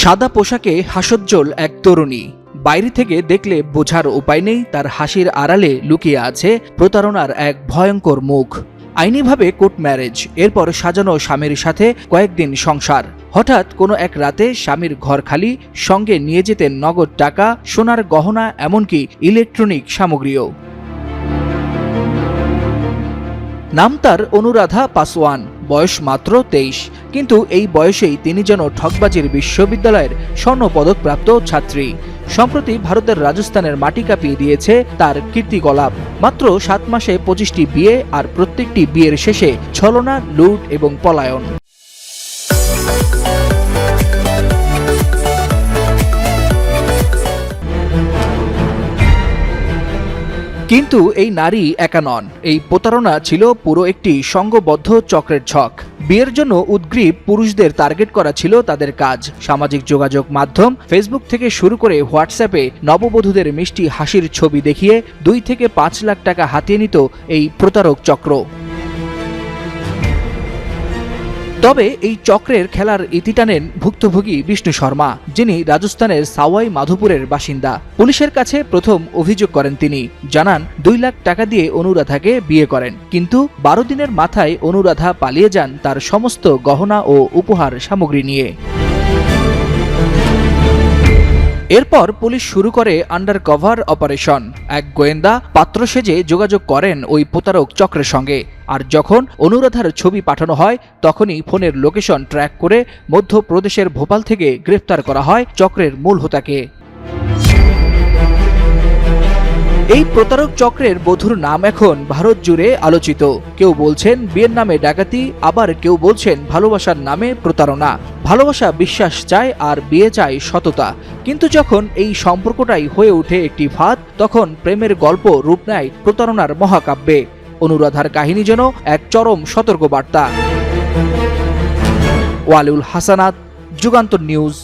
সাদা পোশাকে হাস্যোজ্জ্বল এক তরুণী। বাইরে থেকে দেখলে বোঝার উপায় নেই তার হাসির আড়ালে লুকিয়ে আছে প্রতারণার এক ভয়ঙ্কর মুখ। আইনিভাবে কোর্ট ম্যারেজ, এরপর সাজানো স্বামীর সাথে কয়েকদিন সংসার। হঠাৎ কোনো এক রাতে স্বামীর ঘর খালি, সঙ্গে নিয়ে যেতেন নগদ টাকা, সোনার গহনা, এমনকি ইলেকট্রনিক সামগ্রীও। নাম তার অনুরাধা পাসওয়ান, বয়স মাত্র 23। কিন্তু এই বয়সেই তিনি যেন ঠকবাজির বিশ্ববিদ্যালয়ের স্বর্ণপদকপ্রাপ্ত ছাত্রী। সম্প্রতি ভারতের রাজস্থানের মাটি কাঁপিয়ে দিয়েছে তার কীর্তিকলাপ। মাত্র 7 মাসে 25টি বিয়ে, আর প্রত্যেকটি বিয়ের শেষে ছলনা, লুট এবং পলায়ন। কিন্তু এই নারী একা নন। এই প্রতারণা ছিল পুরো একটি সংঘবদ্ধ চক্রের ছক। বিয়ের জন্য উদগ্রীব পুরুষদের টার্গেট করা ছিল তাদের কাজ। সামাজিক যোগাযোগ মাধ্যম ফেসবুক থেকে শুরু করে হোয়াটসঅ্যাপে নববধূদের মিষ্টি হাসির ছবি দেখিয়ে 2 থেকে 5 লাখ টাকা হাতিয়ে নিত এই প্রতারক চক্র। তবে এই চক্রের খেলার ইতি টানেন ভুক্তভোগী বিষ্ণু শর্মা, যিনি রাজস্থানের সাওয়াই মাধোপুরের বাসিন্দা। পুলিশের কাছে প্রথম অভিযোগ করেন তিনি। জানান 2 লাখ টাকা দিয়ে অনুরাধাকে বিয়ে করেন, কিন্তু 12 দিনের মাথায় অনুরাধা পালিয়ে যান তার সমস্ত গহনা ও উপহার সামগ্রী নিয়ে। এরপর পুলিশ শুরু করে আন্ডারকভার অপারেশন। এক গোয়েন্দা পাত্র সেজে যোগাযোগ করেন ওই প্রতারক চক্রের সঙ্গে। আর যখন অনুরাধার ছবি পাঠানো হয়, তখনই ফোনের লোকেশন ট্র্যাক করে মধ্যপ্রদেশের ভোপাল থেকে গ্রেফতার করা হয় চক্রের মূল হোতাকে। এই প্রতারক চক্রের বধূর নাম এখন ভারত জুড়ে আলোচিত। কেউ বলছেন বিয়ের নামে ডাকাতি, আবার কেউ বলছেন ভালোবাসার নামে প্রতারণা। ভালোবাসা বিশ্বাস চায়, আর বিয়ে চায় সততা। কিন্তু যখন এই সম্পর্কটাই হয়ে ওঠে একটি ফাঁদ, তখন প্রেমের গল্প রূপ নেয় প্রতারণার মহাকাব্যে। অনুরাধার কাহিনী যেন এক চরম সতর্কবার্তা। ওয়ালিউল হাসানাত, যুগান্তর নিউজ।